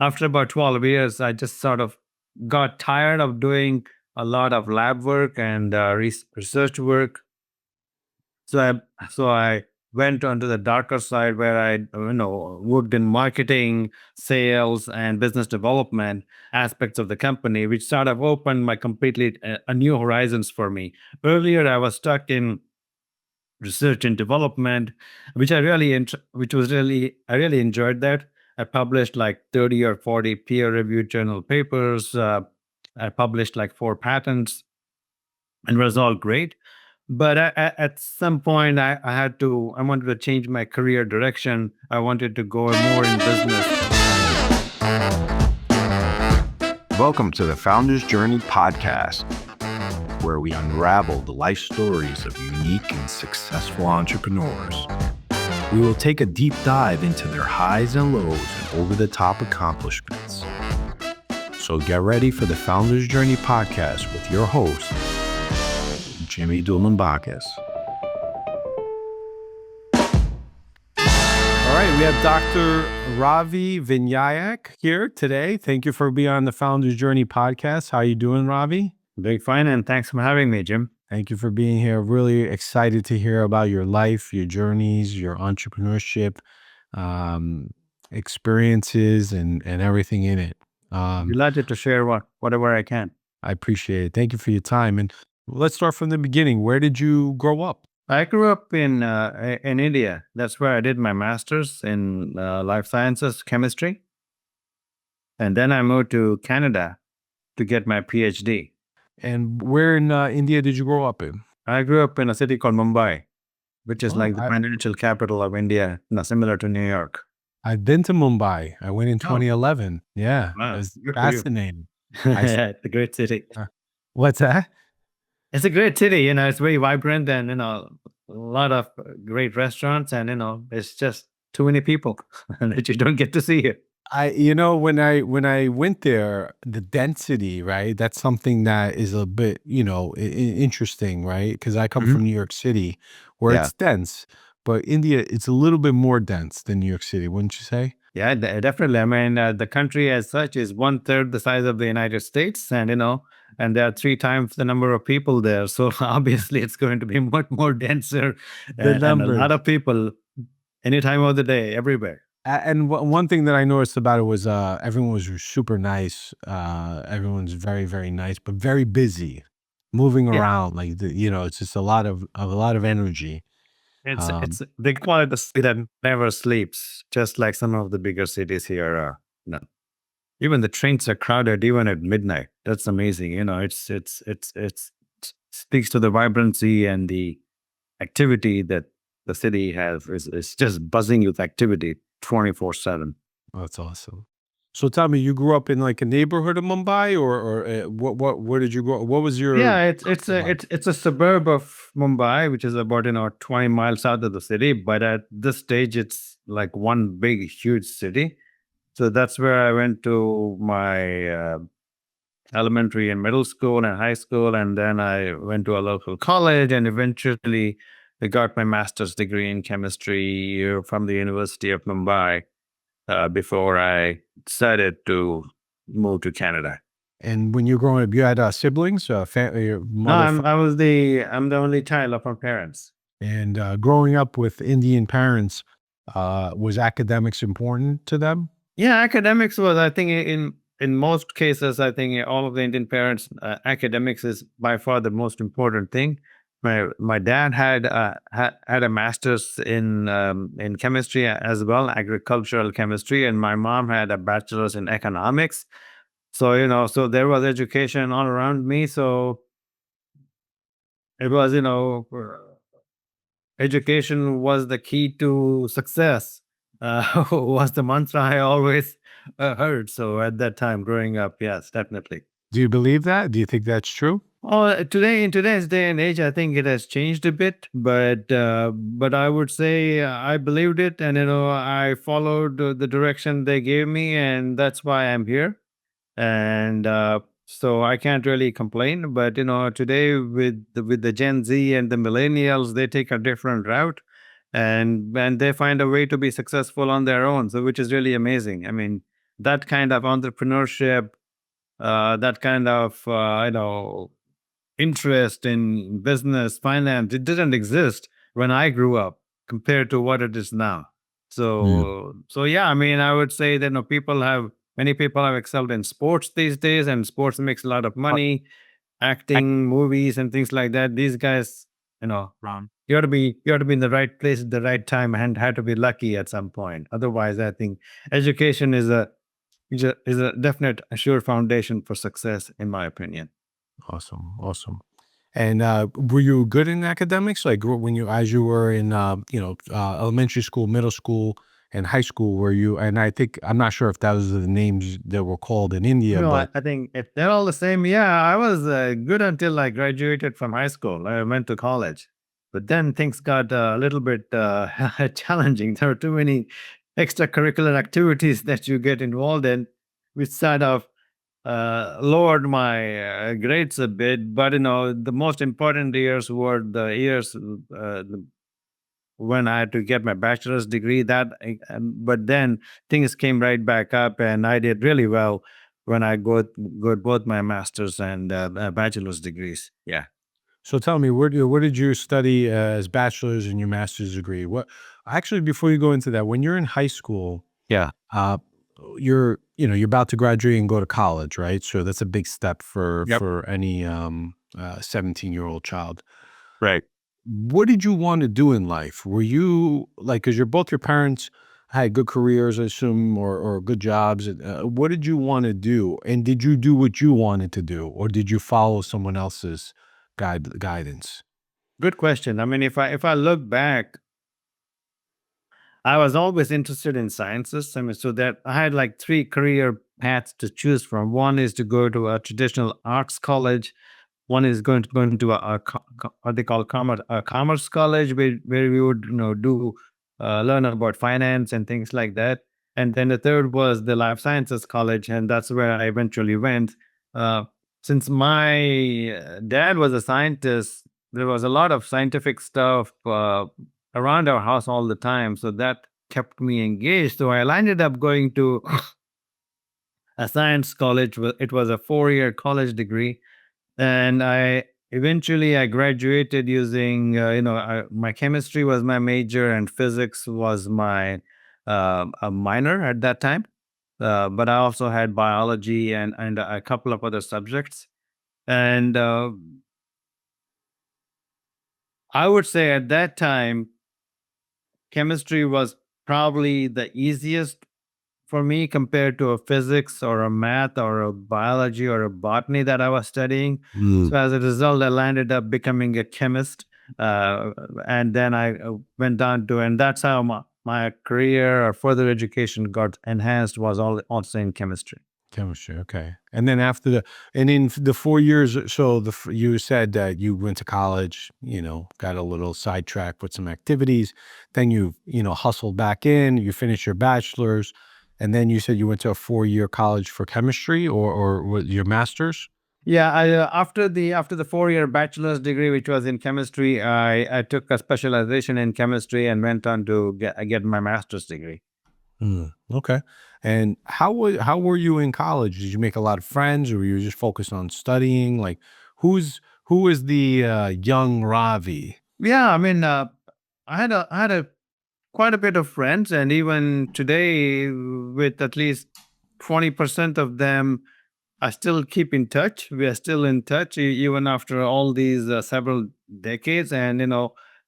after about 12 years, I just sort of got tired of doing a lot of lab work and research work. So I went onto the darker side where I worked in marketing, sales, and business development aspects of the company, which sort of opened my completely a new horizons for me. Earlier, I was stuck in research and development, which was really I really enjoyed that. I published like 30 or 40 peer-reviewed journal papers. I published like 4 patents, and it was all great. But at some point, I wanted to change my career direction. I wanted to go more in business. Welcome to the Founder's Journey podcast, where we unravel the life stories of unique and successful entrepreneurs. We will take a deep dive into their highs and lows and over-the-top accomplishments. So get ready for the Founder's Journey podcast with your host, Jimmy Dulambakis. All right, we have Dr. Ravi Vinayak here today. Thank you for being on the Founder's Journey podcast. How are you doing, Ravi? Doing fine, and thanks for having me, Jim. Thank you for being here. Really excited to hear about your life, your journeys, your entrepreneurship, experiences, and everything in it. Delighted to share whatever I can. I appreciate it. Thank you for your time. And let's start from the beginning. Where did you grow up? I grew up in India. That's where I did my master's in life sciences chemistry, and then I moved to Canada to get my PhD. And where in India did you grow up in? I grew up in a city called Mumbai, which is like the financial capital of India, similar to New York. I've been to Mumbai. I went in 2011. Yeah, Wow, it was good for you. fascinating. It's a great city. What's that? It's a great city. It's very vibrant, and a lot of great restaurants, and it's just too many people that you don't get to see here. When I went there, the density, right? That's something that is a bit, interesting, right? Because I come from New York City, where Yeah. it's dense, but India, it's a little bit more dense than New York City, wouldn't you say? Yeah, definitely. I mean, the country as such is 1/3 the size of the United States, and and there are 3 times the number of people there. So obviously, it's going to be much more denser, The and a numbers. lot of people, any time of the day, everywhere. And one thing that I noticed about it was everyone was super nice. Everyone's very, very nice, but very busy, moving Yeah, around. Like it's just a lot of energy. Um, it's they call it the city that never sleeps, just like some of the bigger cities here are. Even the trains are crowded even at midnight. That's amazing. It's speaks to the vibrancy and the activity that the city has. It's just buzzing with activity 24/7. That's awesome. So tell me, you grew up in like a neighborhood of Mumbai, or where did you grow? What was your Yeah, it's a like? it's a suburb of Mumbai, which is about 20 miles out of the city. But at this stage, it's like one big, huge city. So that's where I went to my elementary and middle school and high school, and then I went to a local college, and eventually I got my master's degree in chemistry from the University of Mumbai before I decided to move to Canada. And when you were growing up, you had siblings, family, your No, mother, I'm the only child of my parents. and growing up with Indian parents, was academics important to them? Yeah, academics was, I think, in most cases, I think all of the Indian parents, academics is by far the most important thing. My dad had a master's in chemistry as well, agricultural chemistry, and my mom had a bachelor's in economics. So so there was education all around me. So it was education was the key to success. Was the mantra I always heard. So at that time, growing up, yes, definitely. Do you believe that? Do you think that's true? Oh, today in today's day and age, I think it has changed a bit, but I would say I believed it, and I followed the direction they gave me, and that's why I'm here. And so I can't really complain. But today with the Gen Z and the millennials, they take a different route, and they find a way to be successful on their own. So which is really amazing. I mean, that kind of entrepreneurship, that kind of interest in business, finance, it didn't exist when I grew up compared to what it is now. Mm. So yeah, I mean, I would say that many people have excelled in sports these days, and sports makes a lot of money, acting, movies, and things like that. These guys, you know, Ron. you ought to be in the right place at the right time and had to be lucky at some point. Otherwise, I think education is a definite, sure foundation for success, in my opinion. Awesome, awesome. And were you good in academics? Like when you, as you were in, elementary school, middle school, and high school, were you? And I think I'm not sure if that was the names that were called in India, No, I, but I think if they're all the same, yeah, I was good until I graduated from high school. I went to college, but then things got a little bit challenging. There are too many extracurricular activities that you get involved in, which sort of lowered my grades a bit. But the most important years were the years when I had to get my bachelor's degree. But then things came right back up, and I did really well when I got both my master's and bachelor's degrees. Yeah. so tell me, where did you study as bachelor's and your master's degree? What actually, before you go into that, when you're in high school, Yeah. uh, you're about to graduate and go to college, right? So that's a big step for Yep. any 17-year-old child. Right. What did you want to do in life? Were you like, because both your parents had good careers, I assume, or good jobs. What did you want to do? And did you do what you wanted to do, or did you follow someone else's guidance? Good question. I mean, if I look back, I was always interested in sciences. I mean, so that I had like three career paths to choose from. One is to go to a traditional arts college. One is going to what they call commerce college, where we would do learn about finance and things like that. And then the third was the life sciences college, and that's where I eventually went. Uh, since my dad was a scientist, there was a lot of scientific stuff around our house all the time, so that kept me engaged. So I ended up going to a science college. It was a 4-year college degree, and I graduated using my chemistry was my major and physics was my a minor at that time. But I also had biology and a couple of other subjects. And I would say at that time, chemistry was probably the easiest for me compared to a physics or a math or a biology or a botany that I was studying. Mm. So as a result, I landed up becoming a chemist. Uh, and then I went on to, and that's how my career or further education got enhanced, was all also in chemistry. Chemistry, okay. And then after and in the 4 years, so you said that you went to college, got a little sidetracked with some activities. Then hustled back in, you finished your bachelor's, and then you said you went to a 4-year college for chemistry or your master's? Yeah, after the 4-year bachelor's degree, which was in chemistry, I took a specialization in chemistry and went on to get my master's degree. Okay. And how were you in college? Did you make a lot of friends, or were you just focused on studying? Like, who is the young Ravi? Yeah, I mean, I had a quite a bit of friends, and even today, with at least 20% of them, I still keep in touch. We are still in touch even after all these several decades, and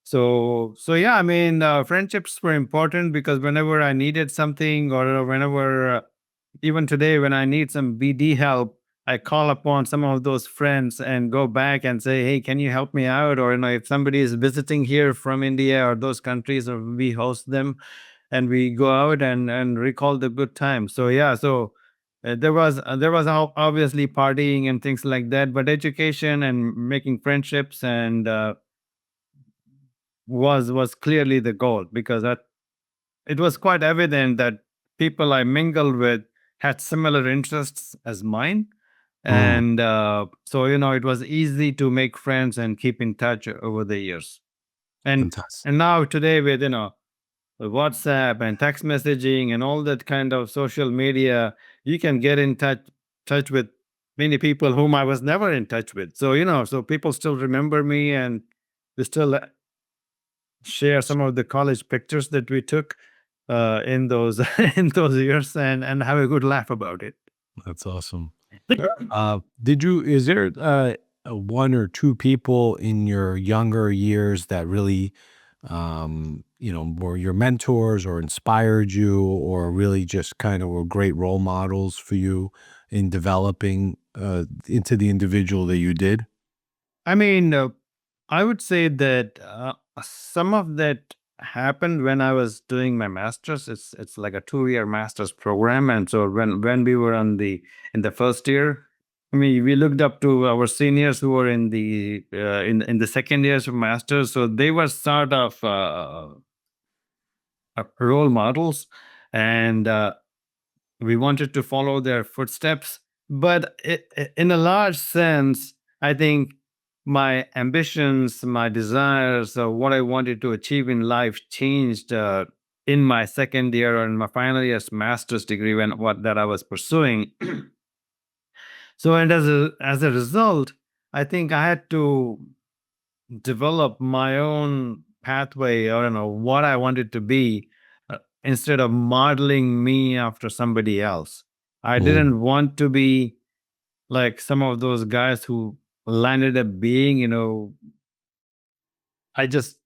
so yeah. I mean, friendships were important because whenever I needed something, or whenever even today when I need some BD help, I call upon some of those friends and go back and say, "Hey, can you help me out?" Or if somebody is visiting here from India or those countries, or we host them, and we go out and recall the good times. So yeah, so there was obviously partying and things like that, but education and making friendships and was clearly the goal, because it was quite evident that people I mingled with had similar interests as mine. Mm, And so it was easy to make friends and keep in touch over the years. and fantastic. and now today, with WhatsApp and text messaging and all that kind of social media, you can get in touch with many people whom I was never in touch with. So so people still remember me, and they still share some of the college pictures that we took in those in those years, and have a good laugh about it. That's awesome. Is there one or two people in your younger years that really, were your mentors or inspired you or really just kind of were great role models for you in developing into the individual that you did? I mean, I would say that some of that happened when I was doing my master's. It's like a 2 year master's program, and so when we were in the first year, I mean, we looked up to our seniors who were in the second years of masters, so they were sort of role models, and we wanted to follow their footsteps. But in a large sense, I think my ambitions, my desires, what I wanted to achieve in life changed in my second year or in my final year's master's degree when what that I was pursuing. So, and as a result, I think I had to develop my own pathway, or what I wanted to be, instead of modeling me after somebody else. I Mm, didn't want to be like some of those guys who landed up being, I just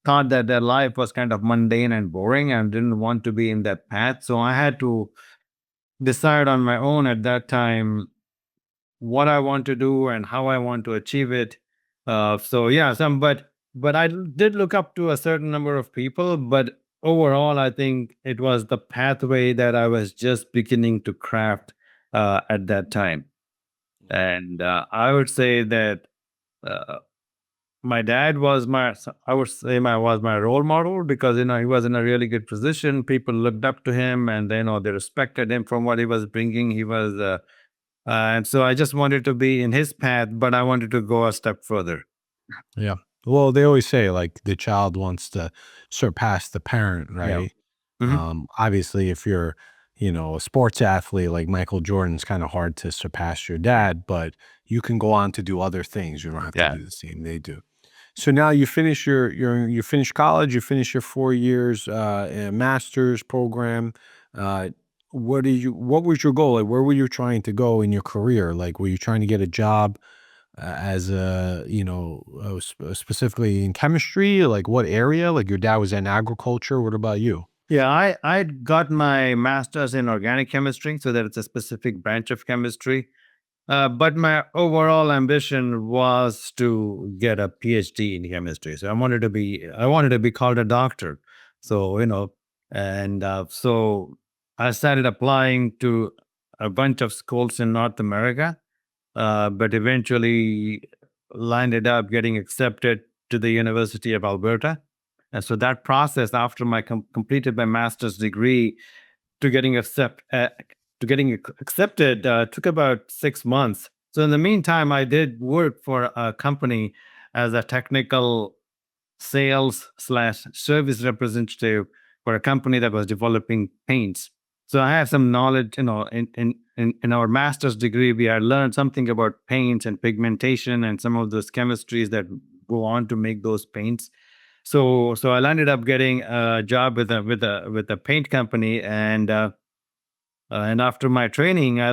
thought that their life was kind of mundane and boring and didn't want to be in that path. So I had to decide on my own at that time what I want to do and how I want to achieve it. So yeah, but I did look up to a certain number of people, but overall, I think it was the pathway that I was just beginning to craft at that time. And I would say that uh, my dad was I would say my was my role model, because he was in a really good position. People looked up to him, and they respected him from what he was bringing. He was and so I just wanted to be in his path, but I wanted to go a step further. yeah. Well, they always say like the child wants to surpass the parent, Yeah. right? Hmm. Obviously, if you're, a sports athlete like Michael Jordan, it's kind of hard to surpass your dad, but you can go on to do other things. You don't have to Yeah. do the same they do. So now you finish you finish college, you finish your 4 years master's program. Uh, what was your goal? Like, where were you trying to go in your career? Like, were you trying to get a job as a, specifically in chemistry? Like, what area? Like, your dad was in agriculture. What about you? Yeah, I got my master's in organic chemistry, so that it's a specific branch of chemistry. But my overall ambition was to get a PhD in chemistry. So I wanted to be called a doctor. So and so I started applying to a bunch of schools in North America, but eventually landed up getting accepted to the University of Alberta. And so that process, after my completed my master's degree, to getting accepted, took about 6 months. So in the meantime, I did work for a company as a technical sales slash service representative for a company that was developing paints. So I have some knowledge, in our master's degree, we had learned something about paints and pigmentation and some of those chemistries that go on to make those paints. So I ended up getting a job with a paint company, and after my training, I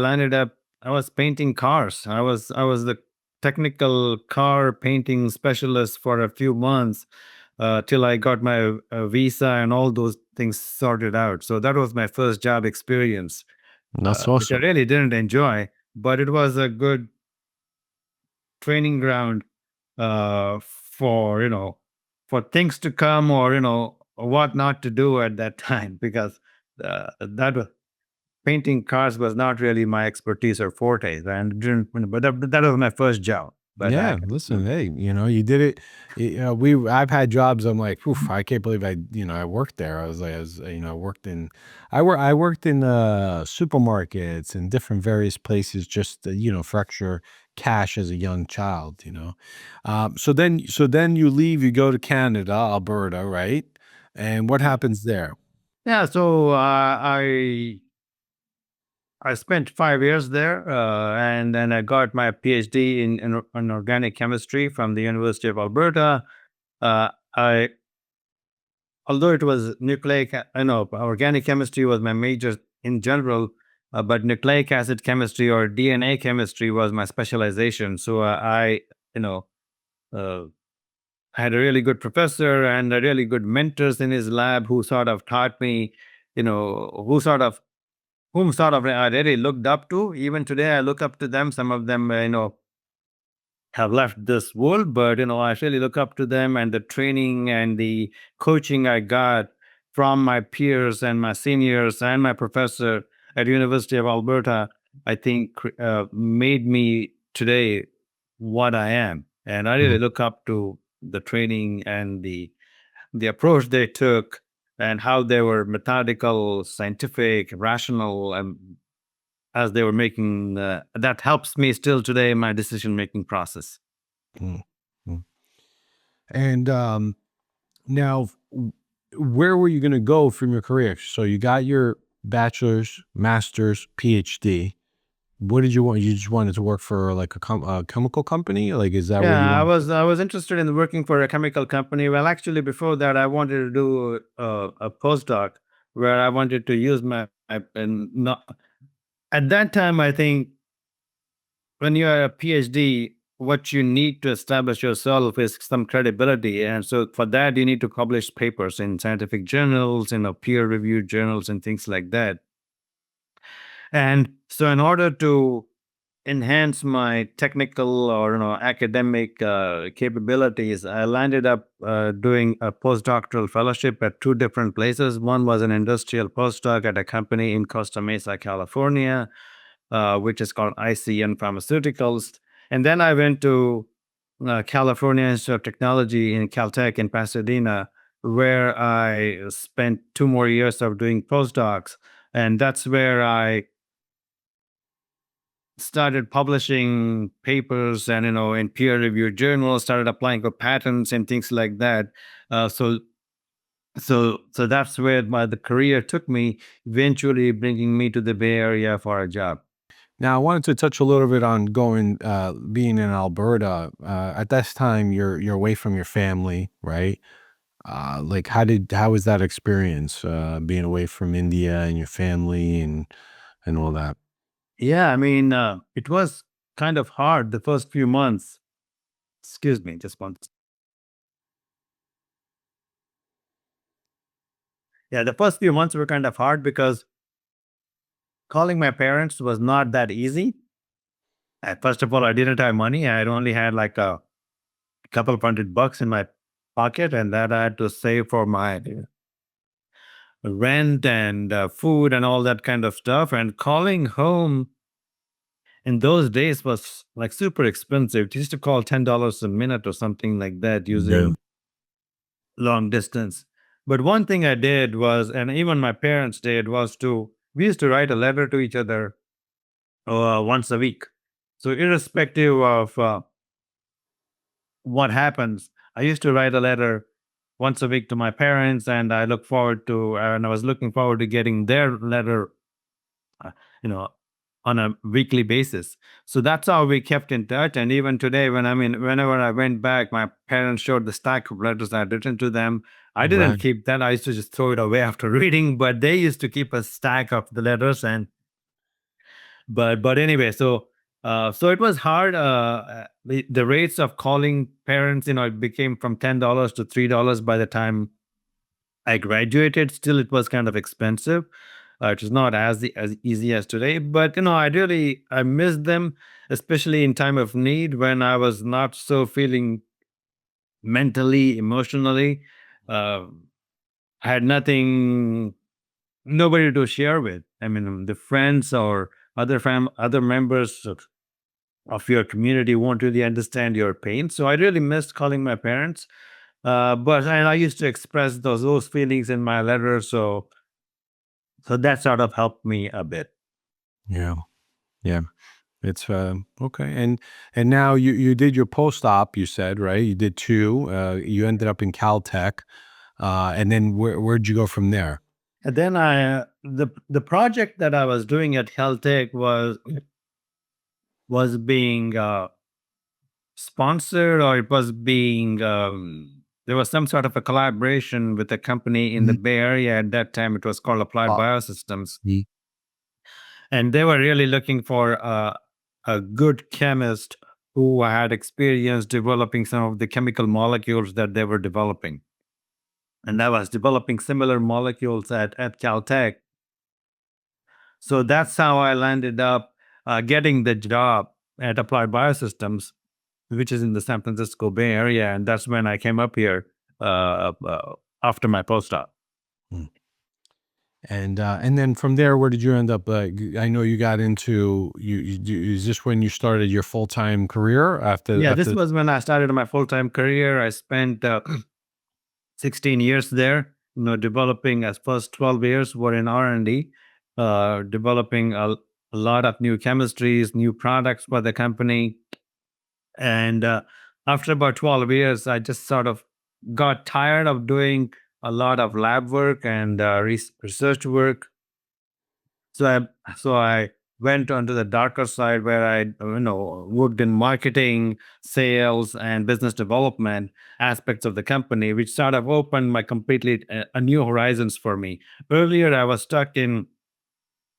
was painting cars. I was the technical car painting specialist for a few months, till I got my visa and all those things sorted out. So that was my first job experience, That's which I awesome. really didn't enjoy, but it was a good training ground for for things to come, or what not to do at that time, because painting cars was not really my expertise or forte, and but that was my first job. But I Yeah, can, listen, hey, you did it. I've had jobs. I'm like, oof, I can't believe I worked there. I worked I worked in supermarkets and different various places just, for extra cash as a young child. So then you leave, you go to Canada, Alberta, right? And what happens there? Yeah, so I spent 5 years there, and then I got my PhD in organic chemistry from the University of Alberta. I Although it was nucleic, I know organic chemistry was my major in general, but nucleic acid chemistry or DNA chemistry was my specialization. So you know, uh, I had a really good professor and a really good mentors in his lab who sort of taught me, whom sort of I really looked up to. Even today, I look up to them. Some of them, have left this world, but I really look up to them, and the training and the coaching I got from my peers and my seniors and my professor at University of Alberta, I think made me today what I am. And I really Mhm. look up to the training and the approach they took and how they were methodical, scientific, rational, and as they were making that helps me still today in my decision making process. Mm, mm. And now, where were you going to go from your career? So you got your bachelor's, master's, PhD. What did you want? You just wanted to work for like a chemical company? Like, is that where you Yeah, want? I was interested in working for a chemical company. Well, actually, before that, I wanted to do a postdoc where I wanted to use and not at that time. I think when you are a PhD, what you need to establish yourself is some credibility, and so for that, you need to publish papers in scientific journals, peer-reviewed journals, and things like that. And so, in order to enhance my technical or academic capabilities, I landed up doing a postdoctoral fellowship at two different places. One was an industrial postdoc at a company in Costa Mesa, California, which is called ICI and Pharmaceuticals. And then I went to California Institute of Technology in Caltech in Pasadena, where I spent 2 more years of doing postdocs. And that's where I started publishing papers and in peer reviewed journals, started applying for patents and things like that. Uh, so so so that's where the career took me, eventually bringing me to the Bay Area for a job. Now, I wanted to touch a little bit on being in Alberta. At this time, you're away from your family, right? Like, how was that experience, being away from India and your family and all that? Yeah, I mean, it was kind of hard the first few months. Excuse me, just one. Yeah, the first few months were kind of hard because calling my parents was not that easy. First of all, I didn't have money. I only had like a couple of $100 in my pocket, and that I had to save for my rent and food and all that kind of stuff. And calling home in those days was like super expensive. It used to call $10 a minute or something like that Yeah. using long distance. But one thing I did was, and even my parents did, was we used to write a letter to each other once a week. So irrespective of what happens, I used to write a letter once a week to my parents, and and I was looking forward to getting their letter, uh, you know, on a weekly basis. So that's how we kept in touch. And even today, whenever I went back, my parents showed the stack of letters I had written to them. I didn't Right. keep that. I used to just throw it away after reading, but they used to keep a stack of the letters. And but anyway, so it was hard. The rates of calling parents, it became from $10 to $3 by the time I graduated. Still, it was kind of expensive. It was not as easy as today, but I missed them, especially in time of need when I was not so feeling mentally, emotionally. Uh, I had nobody to share with. I mean, the friends or other members of your community won't really understand your pain. So I really missed calling my parents. But and I used to express those feelings in my letter, so that sort of helped me a bit. Yeah. Yeah. It's okay. And now you did your post op. You said, right? You did two. You ended up in Caltech. And then where'd you go from there? And then the project that I was doing at Caltech was being sponsored, or it was being there was some sort of a collaboration with a company in the Mhm. Bay Area. At that time, it was called Applied Uh, Biosystems, mhm. and they were really looking for a good chemist who had experience developing some of the chemical molecules that they were developing. And I was developing similar molecules at Caltech. So that's how I landed up getting the job at Applied Biosystems, which is in the San Francisco Bay Area. And that's when I came up here after my postdoc. Mm. And then from there, where did you end up? I know you got into is this when you started your full time career Yeah, this after? was when I started my full time career. I spent 16 years there, developing. As first 12 years were in R&D, developing a lot of new chemistries, new products for the company. And after about 12 years, I just sort of got tired of doing a lot of lab work and research work. So I went onto the darker side where I worked in marketing, sales, and business development aspects of the company, which sort of opened my completely a new horizons for me. Earlier, I was stuck in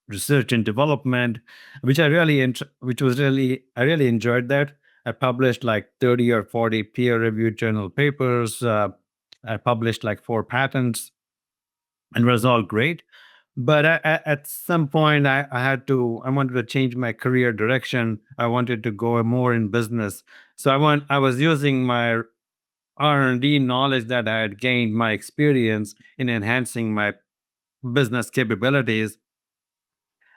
research and development, which was really I really enjoyed that. I published like 30 or 40 peer-reviewed journal papers. I published like 4 patents, and it was all great. But at some point, I wanted to change my career direction. I wanted to go more in business. I was using my R&D knowledge that I had gained, my experience in enhancing my business capabilities.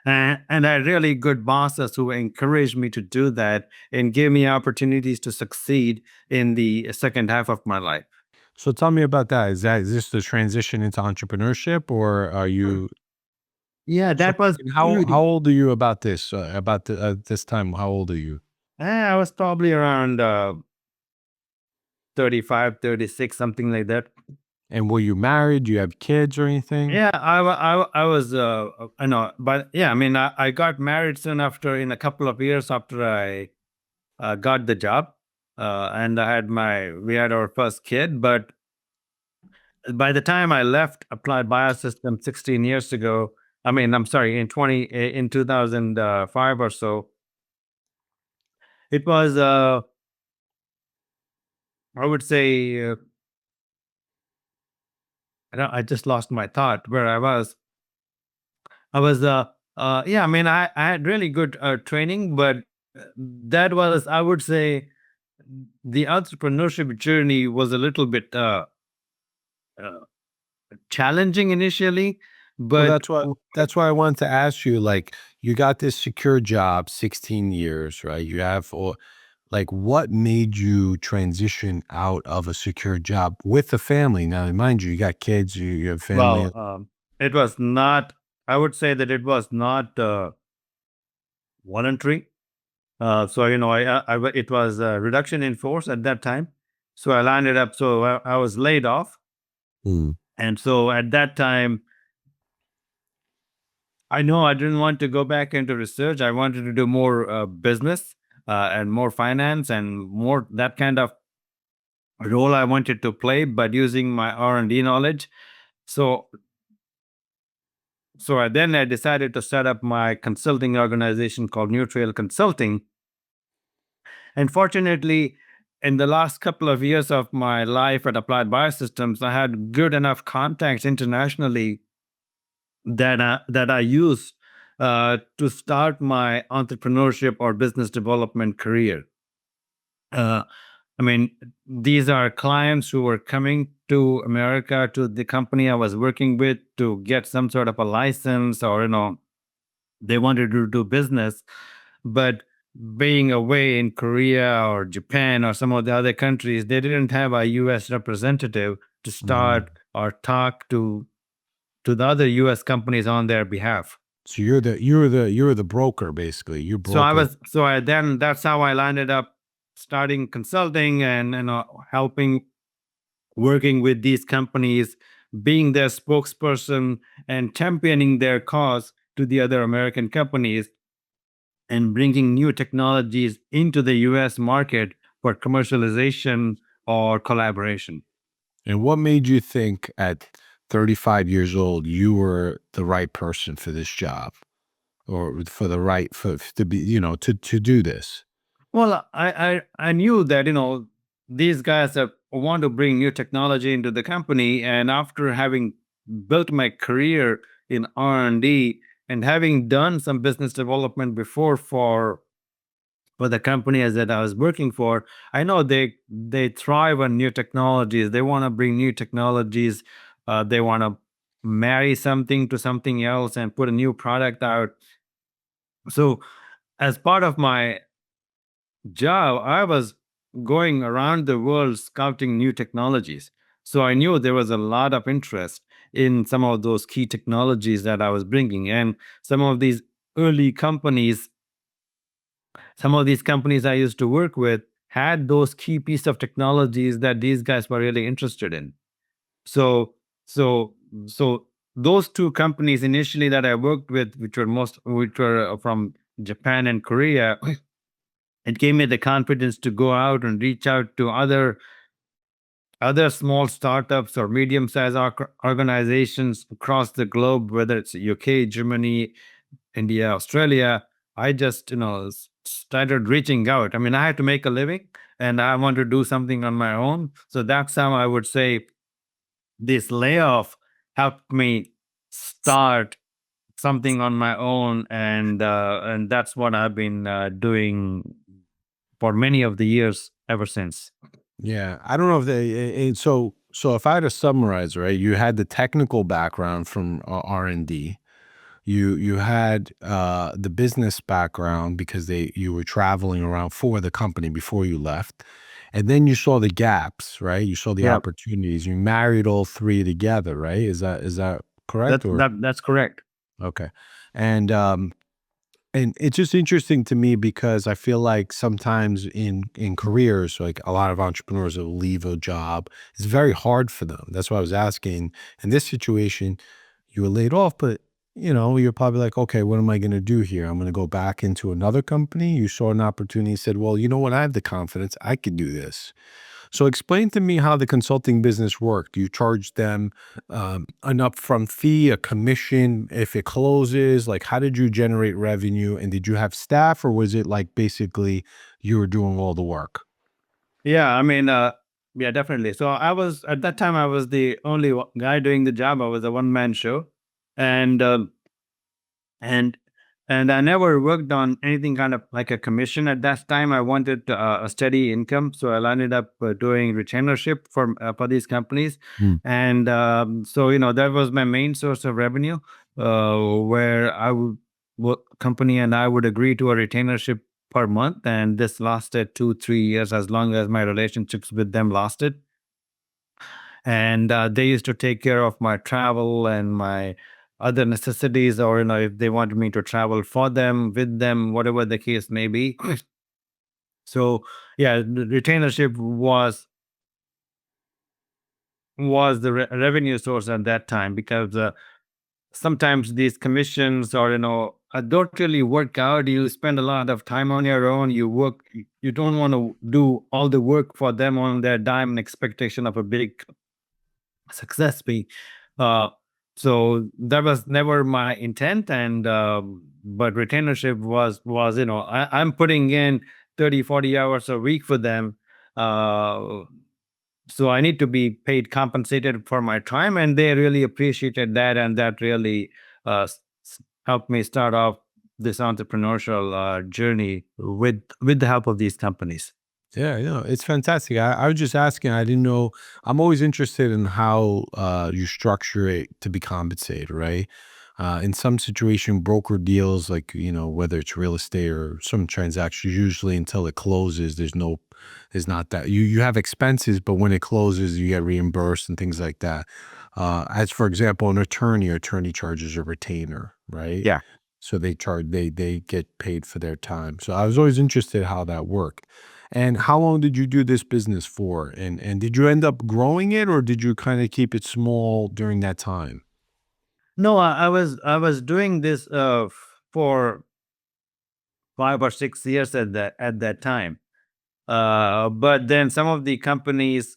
And I had really good bosses who encouraged me to do that and gave me opportunities to succeed in the second half of my life. So tell me about that. Is this the transition into entrepreneurship, or are you? Yeah, So that was and how old are you about this? This time, how old are you? I was probably around 35, 36, something like that. And were you married? Do you have kids or anything? Yeah, I was, I know, but yeah, I mean, I got married soon after, in a couple of years after I got the job. And we had our first kid. But by the time I left Applied Biosystems 16 years ago, I mean, I'm sorry, in 2005 or so, it was, I would say, I just lost my thought where I was. I was, yeah, I mean, I had really good training, but that was, I would say, the entrepreneurship journey was a little bit uh, challenging initially, Well, but that's why I wanted to ask you. Like, you got this secure job, 16 years, right? You have all like, what made you transition out of a secure job with a family? Now, mind you, you got kids, you have family. well, it was not. I would say that it was not voluntary. So it was a reduction in force at that time. So I landed up. So I was laid off, Mm, and so at that time, I know I didn't want to go back into research. I wanted to do more business and more finance and more that kind of role I wanted to play, but using my R&D knowledge. So I decided to set up my consulting organization called New Trail Consulting. And fortunately, in the last couple of years of my life at Applied Biosystems, I had good enough contacts internationally that I used to start my entrepreneurship or business development career. Uh, I mean, these are clients who were coming to America to the company I was working with to get some sort of a license, or they wanted to do business. But being away in Korea or Japan or some of the other countries, they didn't have a US representative to mm. start or talk to the other US companies on their behalf. So you were the broker, basically. You broker. That's how I landed up starting consulting and helping working with these companies, being their spokesperson and championing their cause to the other American companies and bringing new technologies into the US market for commercialization or collaboration. And what made you think at 35 years old you were the right person for this job, or for the right for to be, to do this? Well, I knew that these guys want to bring new technology into the company, and after having built my career in R&D and having done some business development before for the companies that I was working for, I know they thrive on new technologies. They want to bring new technologies. They want to marry something to something else and put a new product out. So, as part of my job, I was going around the world scouting new technologies. So I knew there was a lot of interest in some of those key technologies that I was bringing, and some of these early companies some of these companies I used to work with had those key piece of technologies that these guys were really interested in. So, so, so those two companies initially that I worked with, which were from Japan and Korea, it gave me the confidence to go out and reach out to other small startups or medium-sized organizations across the globe, whether it's UK, Germany, India, Australia. I just, started reaching out. I mean, I had to make a living and I want to do something on my own. So that's how I would say this layoff helped me start something on my own. And that's what I've been doing for many of the years ever since. Yeah, I don't know if so if I had to summarize, right, you had the technical background from R&D. You had the business background because you were traveling around for the company before you left. And then you saw the gaps, right? You saw the Yeah, opportunities. You married all three together, right? Is that correct, or that's correct. okay? And and it's just interesting to me because I feel like sometimes in careers, like a lot of entrepreneurs will leave a job. It's very hard for them. That's why I was asking. In this situation, you were laid off, but you're probably like, okay, what am I going to do here? I'm going to go back into another company. You saw an opportunity, said, well, you know what? I have the confidence. I could do this. So explain to me how the consulting business worked. Do you charge them an upfront fee, a commission if it closes? Like, how did you generate revenue? And did you have staff, or was it like basically you were doing all the work? Yeah, I mean, yeah, definitely. So I was at that time I was the only guy doing the job. I was a one man show, and and and I never worked on anything kind of like a commission at that time. I wanted a steady income, so I ended up doing retainership for these companies, Hmm. and so that was my main source of revenue, where I would company and I would agree to a retainership per month, and this lasted 2 3 years as long as my relationships with them lasted, and they used to take care of my travel and my other necessities, or if they wanted me to travel for them, with them, whatever the case may be. So yeah, the retainership was the revenue source at that time, because sometimes these commissions, or don't really work out. You spend a lot of time on your own. You don't want to do all the work for them on their dime and expectation of a big success fee. Uh, so that was never my intent, and but retainership was I'm putting in 30 40 hours a week for them, uh, so I need to be paid compensated for my time, and they really appreciated that, and that really helped me start off this entrepreneurial journey with the help of these companies. Yeah, it's fantastic. I was just asking. I didn't know. I'm always interested in how you structure it to be compensated, right? In some situation, broker deals, like whether it's real estate or some transactions, usually until it closes, there's not that you have expenses, but when it closes, you get reimbursed and things like that. As for example, an attorney charges a retainer, right? Yeah. So they get paid for their time. So I was always interested how that worked. And how long did you do this business for? And did you end up growing it, or did you kind of keep it small during that time? No, I was doing this for 5 or 6 years at that time. But then some of the companies,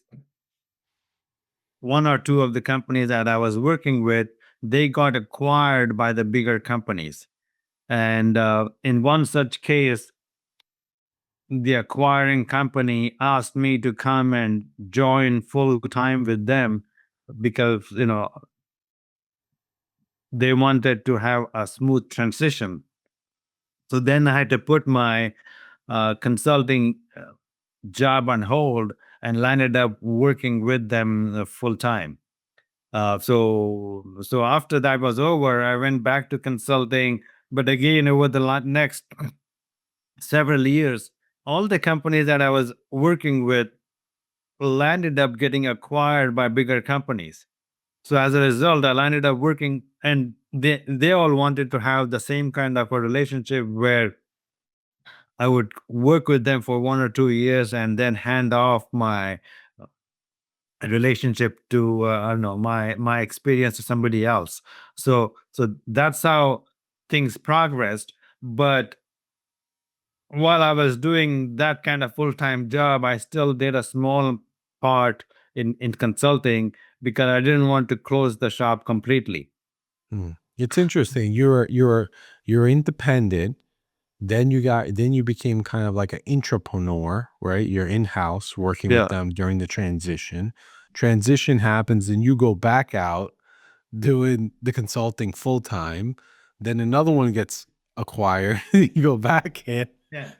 one or two of the companies that I was working with, they got acquired by the bigger companies. And in one such case, the acquiring company asked me to come and join full time with them because they wanted to have a smooth transition. So then I had to put my consulting job on hold and landed up working with them full time. So after that was over, I went back to consulting. But again, over the next several years, all the companies that I was working with landed up getting acquired by bigger companies. So as a result, I landed up working, and they all wanted to have the same kind of a relationship where I would work with them for 1 or 2 years and then hand off my relationship to I don't know, my experience to somebody else. So that's how things progressed. But while I was doing that kind of full-time job, I still did a small part in consulting because I didn't want to close the shop completely. Hmm. It's interesting. You're independent. Then you became kind of like an entrepreneur, right? You're in house working with Yeah. them during the transition. Transition happens, and you go back out doing the consulting full time. Then another one gets acquired. You go back in. Yeah.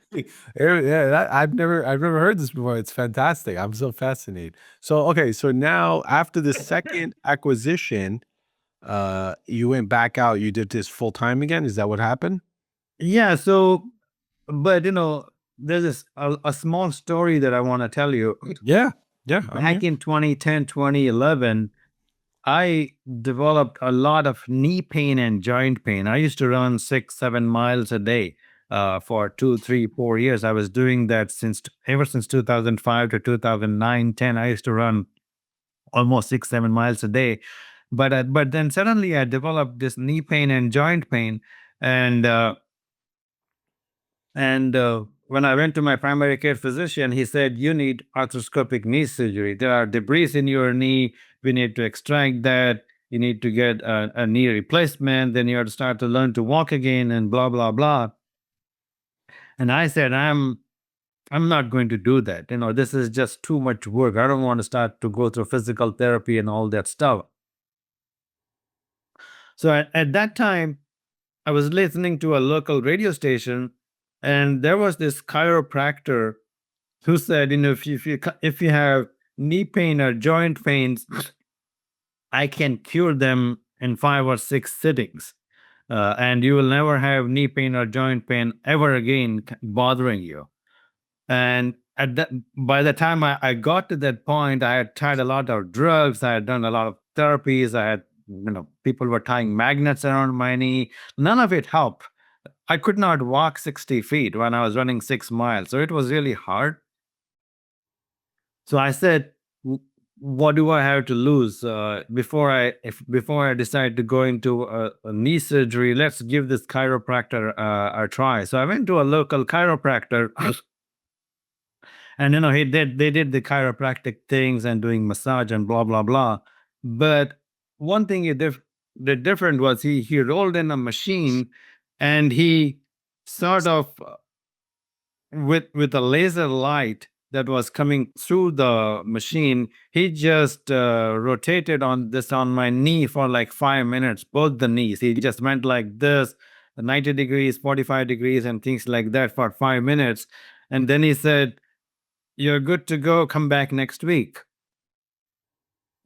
Yeah, I've never heard this before. It's fantastic. I'm so fascinated. So okay, so now after the second acquisition, you went back out. You did this full time again. Is that what happened? Yeah. So, but there's a small story that I want to tell you. Yeah, yeah, I'm Back here. in 2010, 2011, I developed a lot of knee pain and joint pain. I used to run 6, 7 miles a day for 2, 3, 4 years. I was doing that ever since 2005 to 2009, 10. I used to run almost 6, 7 miles a day. But then suddenly I developed this knee pain and joint pain, and when I went to my primary care physician, he said, "You need arthroscopic knee surgery. There are debris in your knee. We need to extract that. You need to get a knee replacement. Then you have to start to learn to walk again, and blah, blah, blah." And I said, I'm not going to do that. This is just too much work. I don't want to start to go through physical therapy and all that stuff. So at that time, I was listening to a local radio station, and there was this chiropractor who said, if you have knee pain or joint pains, I can cure them in 5 or 6 sittings, and you will never have knee pain or joint pain ever again bothering you. And by the time I got to that point, I had tried a lot of drugs, I had done a lot of therapies, I had, people were tying magnets around my knee. None of it helped. I could not walk 60 feet when I was running 6 miles. So it was really hard. So I said, "What do I have to lose before I decide to go into a knee surgery? Let's give this chiropractor a try." So I went to a local chiropractor, and they did the chiropractic things and doing massage and blah blah blah. But one thing the different was he rolled in a machine, and he sort of with a laser light that was coming through the machine, he just rotated on my knee for like 5 minutes, both the knees. He just went like this, 90 degrees, 45 degrees, and things like that for 5 minutes. And then he said, "You're good to go. Come back next week."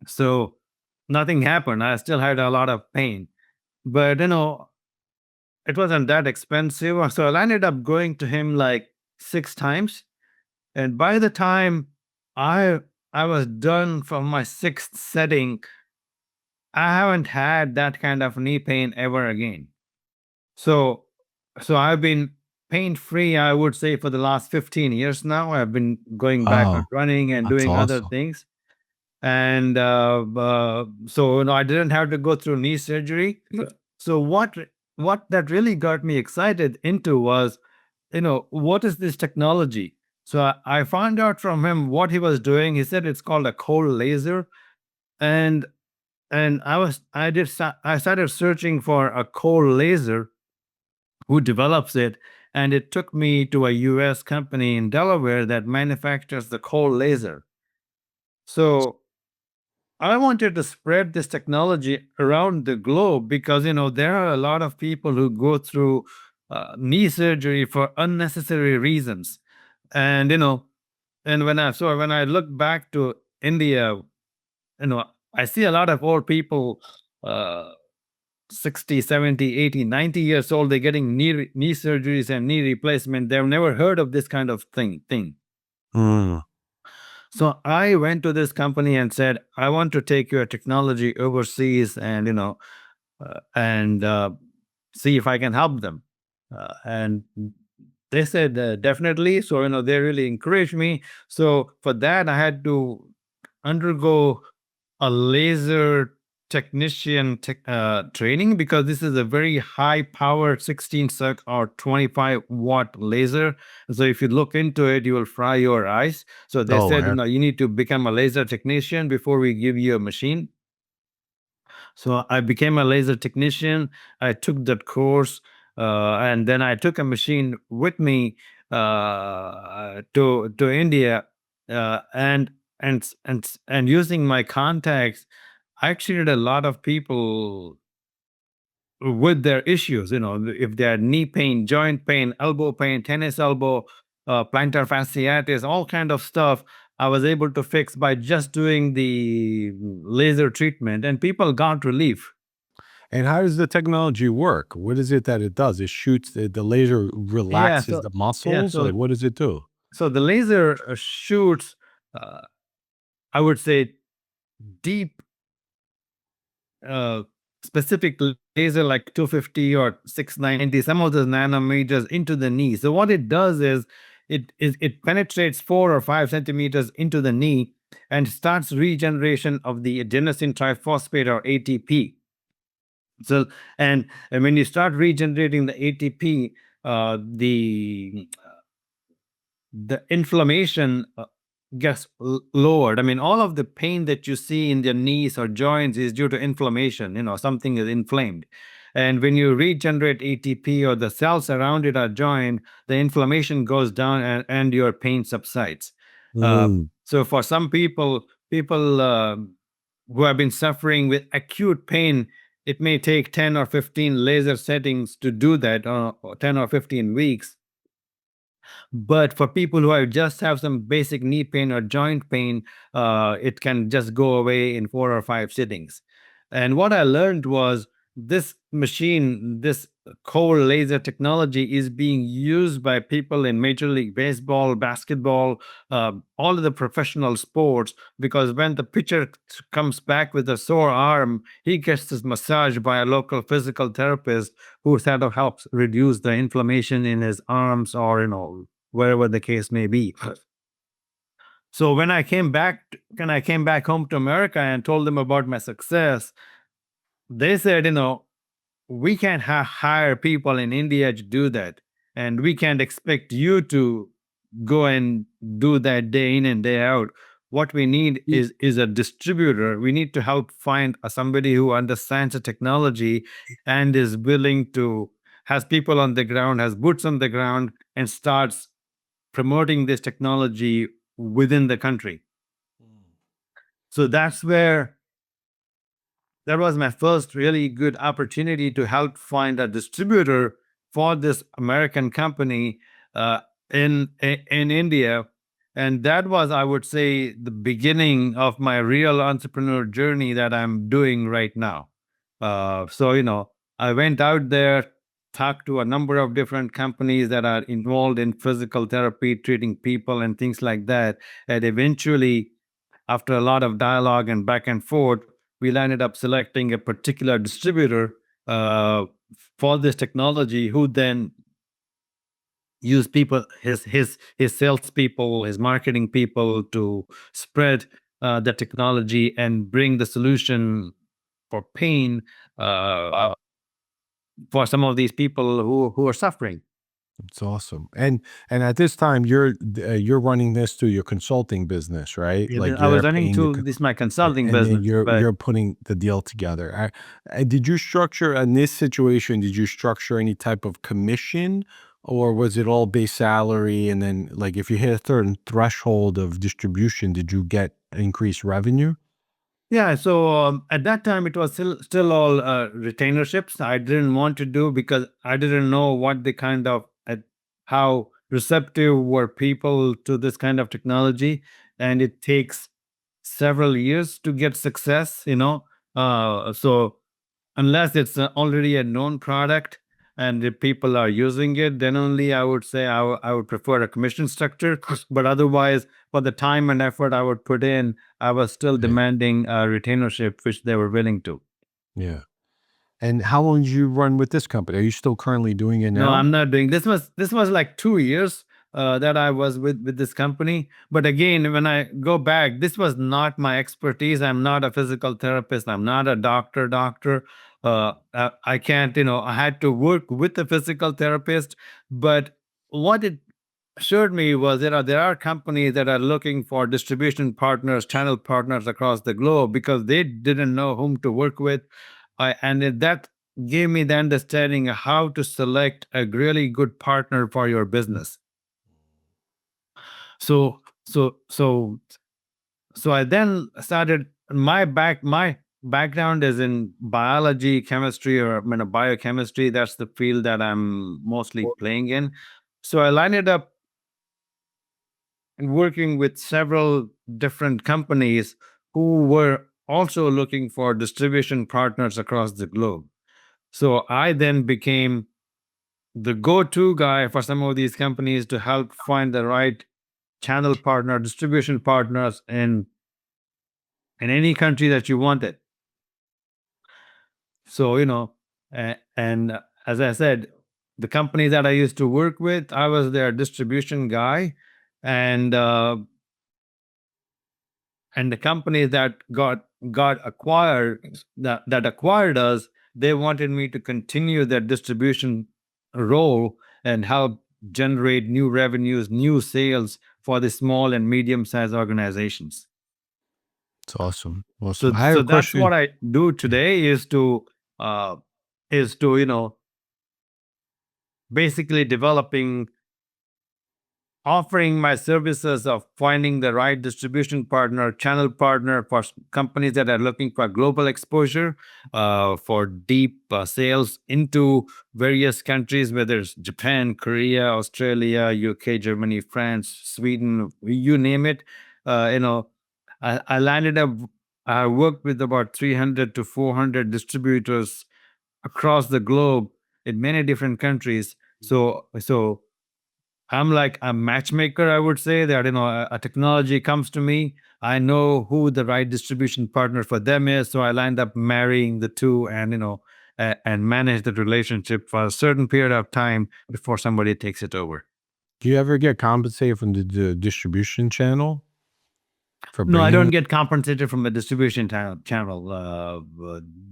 So nothing happened. I still had a lot of pain, but it wasn't that expensive. So I ended up going to him like 6 times. And by the time I I was done from my sixth setting, I haven't had that kind of knee pain ever again. So so I've been pain-free, I would say, for the last 15 years now. I've been going back on Oh, running and that's doing other awesome. things. And so I didn't have to go through knee surgery. So what that really got me excited into was, what is this technology? So I found out from him what he was doing. He said it's called a cold laser, and I started searching for a cold laser who develops it, and it took me to a U.S. company in Delaware that manufactures the cold laser. So I wanted to spread this technology around the globe because there are a lot of people who go through knee surgery for unnecessary reasons, and when I look back to India, I see a lot of old people, uh, 60, 70, 80, 90 years old. They're getting knee surgeries and knee replacement. They've never heard of this kind of thing. Mm. So I went to this company and said, I want to take your technology overseas and and see if I can help them. And they said definitely. So they really encouraged me. So for that, I had to undergo a laser technician training, because this is a very high power 16 circ or 25-watt laser. So if you look into it, you will fry your eyes. So they Oh, said, you need to become a laser technician before we give you a machine. So I became a laser technician. I took that course, and then I took a machine with me to India, and using my contacts, I treated a lot of people with their issues. If they had knee pain, joint pain, elbow pain, tennis elbow, plantar fasciitis, all kind of stuff, I was able to fix by just doing the laser treatment, and people got relief. and how does the technology work? What is it that it does? It shoots the laser Yeah. relaxes So the yeah. muscles? Like, So what does it do? so the laser shoots, uh, I would say, deep, uh, specific laser like 250 or 690, some of those nanometers into the knee. So what it does is it penetrates 4 or 5 centimeters into the knee and starts regeneration of the adenosine triphosphate, or ATP. So and when you start regenerating the ATP, the inflammation gets lowered. I mean, all of the pain that you see in the knees or joints is due to inflammation. Something is inflamed. And when you regenerate ATP, or the cells around it are joined, the inflammation goes down, and your pain subsides. Uh, Mm. so for some people who have been suffering with acute pain, it may take 10 or 15 laser settings to do that, or 10 or 15 weeks. But for people who just have some basic knee pain or joint pain, it can just go away in 4 or 5 sittings. And what I learned was, this machine, this cold laser technology, is being used by people in Major League Baseball, basketball, all of the professional sports, because when the pitcher comes back with a sore arm, he gets this massage by a local physical therapist who sort of helps reduce the inflammation in his arms, or wherever the case may be. So when I came back home to America and told them about my success, they said, we can't hire people in India to do that, and we can't expect you to go and do that day in and day out. What we need Y- is a distributor. We need to help find somebody who understands the technology and is willing to, has people on the ground, has boots on the ground, and starts promoting this technology within the country. So that was my first really good opportunity to help find a distributor for this American company, uh, in India, and that was, I would say, the beginning of my real entrepreneur journey that I'm doing right now. So I went out there, talked to a number of different companies that are involved in physical therapy, treating people, and things like that, and eventually, after a lot of dialogue and back and forth, we landed up selecting a particular distributor uh, for this technology, who then use people, his salespeople, his marketing people to spread the technology and bring the solution for pain uh, for some of these people who are suffering. It's awesome. And at this time, you're running this through your consulting business, right? Like I was you're running paying to this my consulting and then business, but you're putting the deal together. Did you structure in this situation? Did you structure any type of commission, or was it all base salary? And then, like, if you hit a certain threshold of distribution, did you get increased revenue? yeah, so at that time it was still all retainerships. I didn't want to do because I didn't know what the kind of how receptive were people to this kind of technology, and it takes several years to get success. So unless it's already a known product and the people are using it, then only I would say I would prefer a commission structure. But otherwise, for the time and effort I would put in, I was still Yeah. demanding a retainership, which they were willing to. Yeah. And how long did you run with this company? Are you still currently doing it No, now? I'm not doing this was like 2 years that I was with this company. But again, when I go back, this was not my expertise. I'm not a physical therapist. I'm not a doctor. I can't, I had to work with a physical therapist. But what it showed me was there are companies that are looking for distribution partners, channel partners across the globe because they didn't know whom to work with. That gave me the understanding of how to select a really good partner for your business. So so so so I then started my background is in biology, chemistry, or biochemistry. That's the field that I'm mostly playing in. So I lined up and working with several different companies who were also looking for distribution partners across the globe. So I then became the go-to guy for some of these companies to help find the right channel partner, distribution partners in any country that you wanted. So, and as I said, the companies that I used to work with, I was their distribution guy, and the companies that got acquired that acquired us, they wanted me to continue that distribution role and help generate new revenues, new sales for the small and medium sized organizations. It's awesome. Awesome. So I have so a that's question. what I do today uh is to basically developing offering my services of finding the right distribution partner, channel partner for companies that are looking for global exposure, for deep sales into various countries, whether it's Japan, Korea, Australia, UK, Germany, France, Sweden, you name it. Uh, you know, I landed up. I worked with about 300 to 400 distributors across the globe in many different countries. So I'm like a matchmaker, I would say that, a technology comes to me. I know who the right distribution partner for them is. So I lined up marrying the two and, and manage the relationship for a certain period of time before somebody takes it over. Do you ever get compensated from the distribution channel for No, I bringing don't it? get compensated from the distribution channel.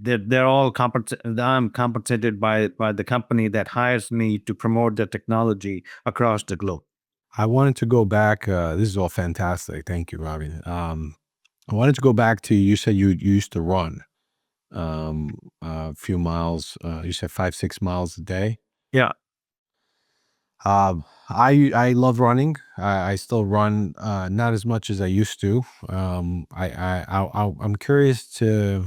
They're all compensated. I'm compensated by the company that hires me to promote the technology across the globe. I wanted to go back. This is all fantastic. Thank you, Ravi. I wanted to go back to you said you used to run a few miles. You said 5, 6 miles a day. Yeah. I love running. I still run, not as much as I used to. I'm curious to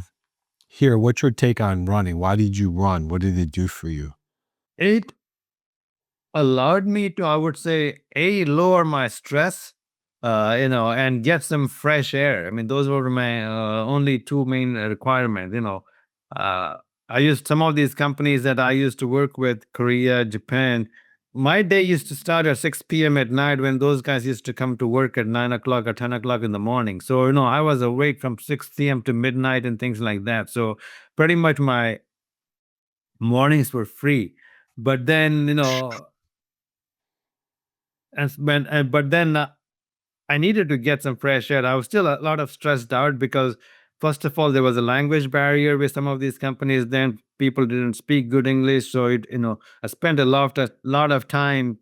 hear what's your take on running. Why did you run? What did it do for you? It allowed me to, I would say, lower my stress, and get some fresh air. I mean, those were my only two main requirements. Uh, I used some of these companies that I used to work with, Korea, Japan. My day used to start at 6 p.m. at night when those guys used to come to work at 9 o'clock or 10 o'clock in the morning. So, I was awake from 6 p.m. to midnight and things like that. So, pretty much my mornings were free. But then, but then I needed to get some fresh air. I was still a lot of stressed out because, first of all, there was a language barrier with some of these companies. Then people didn't speak good English, so I spent a lot of time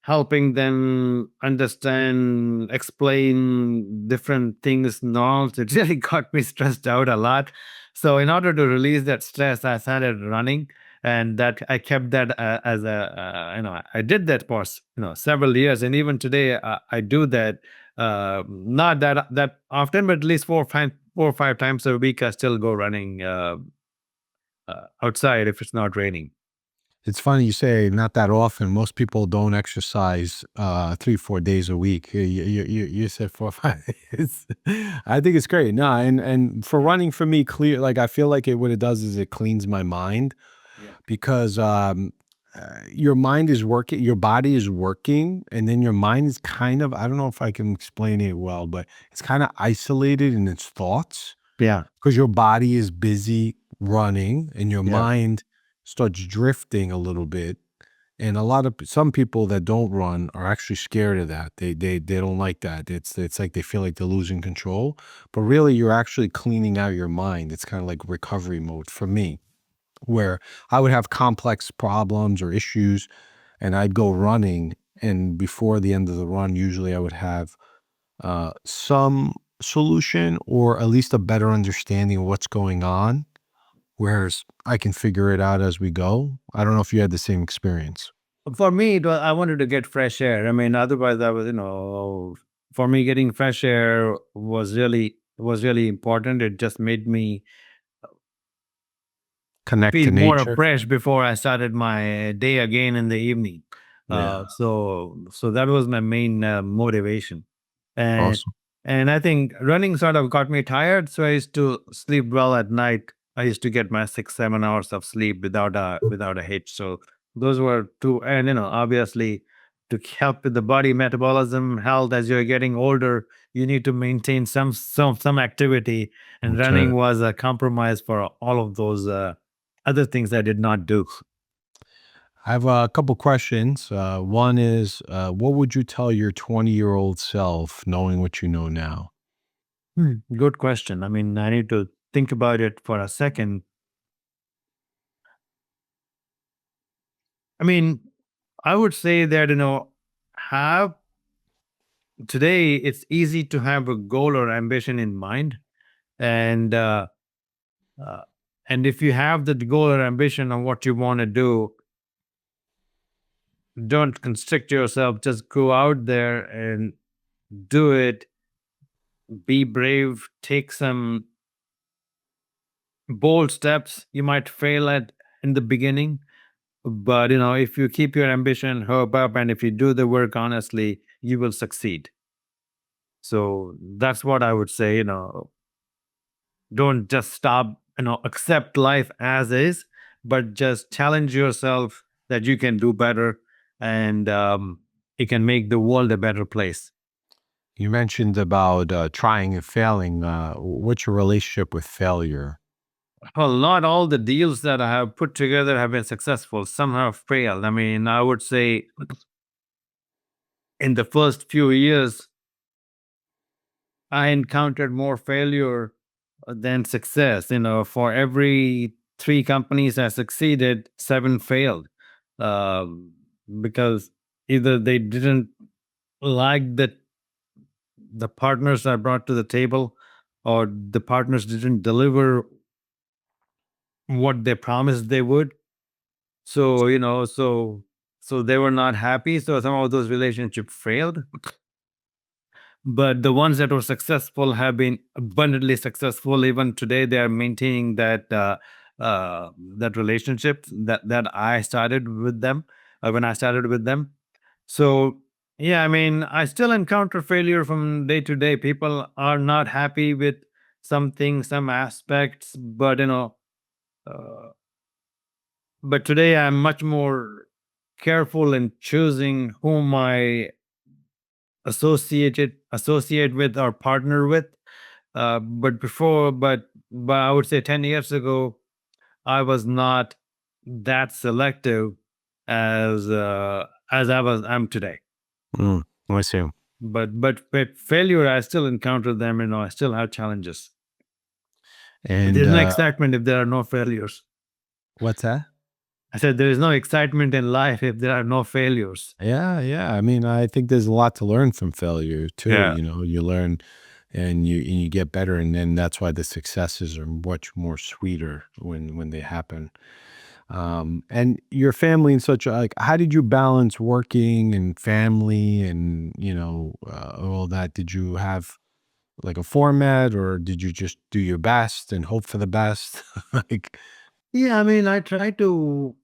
helping them understand, explain different things, norms. It really got me stressed out a lot. So, in order to release that stress, I started running, and that I kept that as I did that for several years, and even today I do that. Not that often, but at least 4 or 5 times a week, I still go running outside if it's not raining. It's funny you say not that often. Most people don't exercise 3, 4 days a week. You said 4, 5 days. I think it's great. No, and for running for me, clear like I feel like what it does is it cleans my mind Yeah. because your mind is working, your body is working, and then your mind is kind of, I don't know if I can explain it well, but it's kind of isolated in its thoughts Yeah. because your body is busy running and your Yeah. mind starts drifting a little bit. And some people that don't run are actually scared of that. They don't like that. It's like they feel like they're losing control, but really you're actually cleaning out your mind. It's kind of like recovery mode for me, where I would have complex problems or issues and I'd go running, and before the end of the run usually I would have some solution or at least a better understanding of what's going on, whereas I can figure it out as we go. I don't know if you had the same experience. For me, I wanted to get fresh air. I mean, otherwise, for me, getting fresh air was really important. It just made me Connect to feel more nature. fresh before I started my day again in the evening. Yeah. So that was my main motivation. And Awesome. and I think running sort of got me tired, so I used to sleep well at night. I used to get my 6, 7 hours of sleep without a hitch. So those were two, and obviously to help with the body metabolism health as you're getting older, you need to maintain some activity, and That's right. running was a compromise for all of those other things I did not do. I have a couple questions. One is, what would you tell your 20-year-old self knowing what you know now? Good question. I mean, I need to think about it for a second. I mean, I would say that, have today it's easy to have a goal or ambition in mind. And, uh, and if you have that goal or ambition of what you want to do, don't constrict yourself. Just go out there and do it. Be brave. Take some bold steps. You might fail at in the beginning, but if you keep your ambition up and if you do the work honestly, you will succeed. So that's what I would say. Don't just stop, accept life as is, but just challenge yourself that you can do better, and it can make the world a better place. You mentioned about trying and failing. What's your relationship with failure? Well, not all the deals that I have put together have been successful. Some have failed. I mean, I would say in the first few years, I encountered more failure than success. For every 3 companies I succeeded, 7 failed, um, because either they didn't like the partners I brought to the table, or the partners didn't deliver what they promised they would. So they were not happy. So some of those relationships failed. But the ones that were successful have been abundantly successful. Even today, they are maintaining that relationship that I started with them, when I started with them. So yeah, I mean, I still encounter failure from day to day. People are not happy with some things, some aspects, uh, but today I'm much more careful in choosing whom I associate with or partner with. But I would say 10 years ago, I was not that selective as I am today. Mm, I see. But failure, I still encounter them. I still have challenges. And There's no excitement if there are no failures. what's that? I said there is no excitement in life if there are no failures. Yeah, yeah. I mean, I think there's a lot to learn from failure too. Yeah. You know, you learn and you get better, and then that's why the successes are much more sweeter when they happen. And your family and such, like, how did you balance working and family and all that? Did you have like a format, or did you just do your best and hope for the best? Like, Yeah, I mean, I try to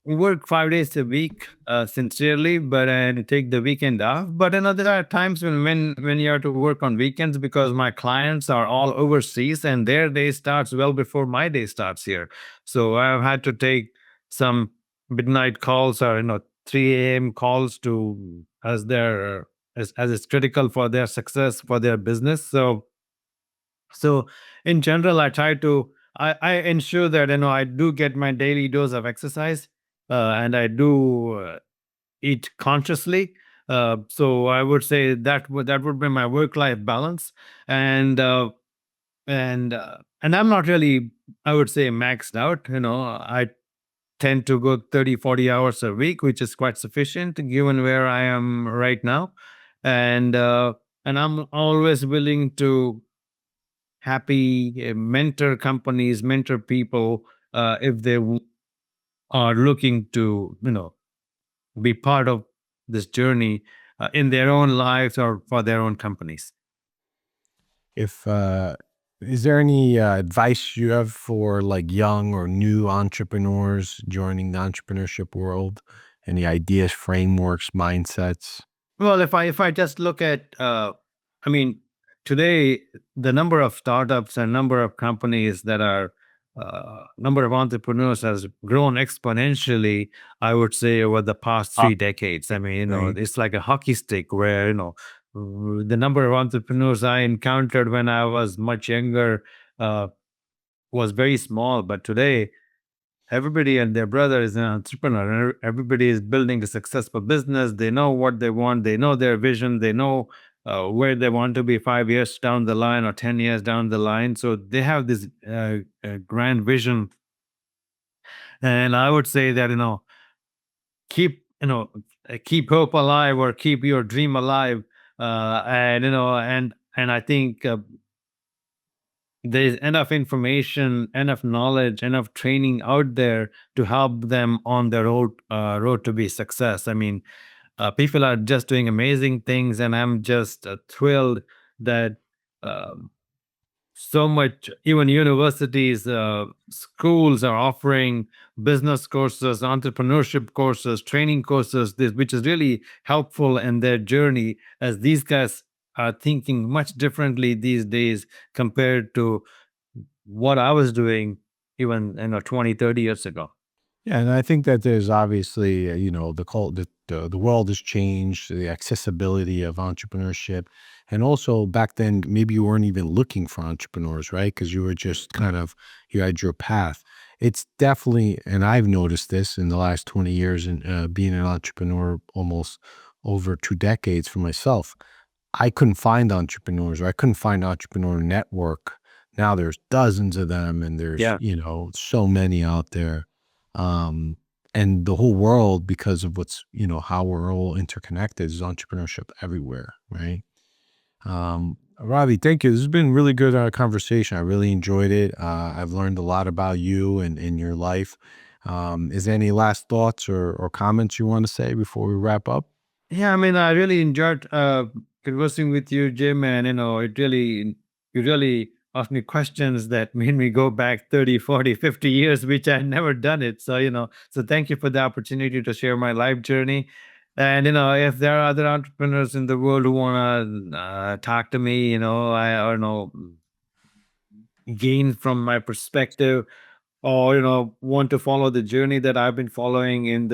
work 5 days a week sincerely, but and take the weekend off. But there are times when you have to work on weekends because my clients are all overseas and their day starts well before my day starts here. So I've had to take some midnight calls or 3 a.m. calls to as their as it's critical for their success for their business. So in general, I try to I ensure that I do get my daily dose of exercise, and I do eat consciously. So I would say that would be my work life balance, and and I'm not really, I would say, maxed out. I tend to go 30, 40 hours a week, which is quite sufficient given where I am right now, and I'm always willing to happy mentor companies, mentor people, if they are looking to, be part of this journey in their own lives or for their own companies. if is there any advice you have for like young or new entrepreneurs joining the entrepreneurship world? Any ideas, frameworks, mindsets? Well, if I just look at, I mean, today the number of startups and number of companies that are, number of entrepreneurs has grown exponentially. I would say over the past Uh, 3 decades. I mean, right. it's like a hockey stick where the number of entrepreneurs I encountered when I was much younger uh, was very small, but today everybody and their brother is an entrepreneur, and everybody is building a successful business. They know what they want, they know their vision, they know where they want to be 5 years down the line or 10 years down the line. So they have this grand vision. And I would say that, keep, keep hope alive or keep your dream alive. And I think there's enough information, enough knowledge, enough training out there to help them on their road to be success. I mean, people are just doing amazing things, and I'm just thrilled that um, so much, even universities, schools are offering business courses, entrepreneurship courses, training courses, which is really helpful in their journey, as these guys are thinking much differently these days compared to what I was doing even 20, 30 years ago. Yeah, and I think that there's obviously, the world has changed, the accessibility of entrepreneurship, and also back then maybe you weren't even looking for entrepreneurs, right? Because you were just kind of you had your path. It's definitely, and I've noticed this in the last 20 years, and being an entrepreneur almost over 2 decades for myself. I couldn't find entrepreneurs, or I couldn't find entrepreneur network. Now there's dozens of them, and there's, Yeah. so many out there. Um, and the whole world, because of how we're all interconnected, is entrepreneurship everywhere, right? Ravi, thank you. This has been really good conversation. I really enjoyed it. I've learned a lot about you and your life. Is there any last thoughts or comments you want to say before we wrap up? Yeah, I mean, I really enjoyed conversing with you, Jim, and you really asked me questions that made me go back 30, 40, 50 years, which I had never done it. So, so thank you for the opportunity to share my life journey. And, if there are other entrepreneurs in the world who want to talk to me, I don't know, gain from my perspective, or want to follow the journey that I've been following in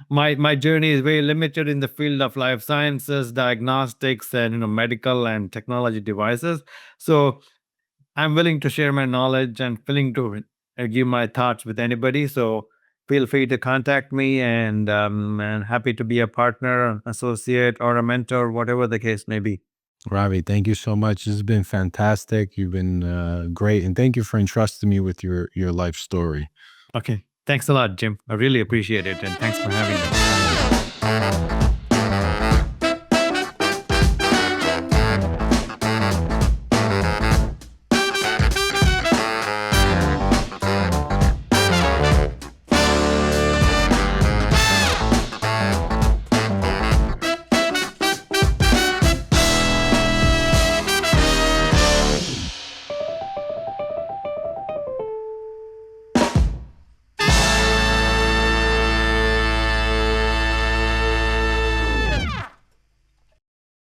my journey is very limited in the field of life sciences, diagnostics, and medical and technology devices. So I'm willing to share my knowledge and willing to give my thoughts with anybody. So feel free to contact me, and happy to be a partner, associate, or a mentor, whatever the case may be. Ravi, thank you so much. This has been fantastic. You've been great. And thank you for entrusting me with your life story. Okay. Thanks a lot, Jim. I really appreciate it. And thanks for having me.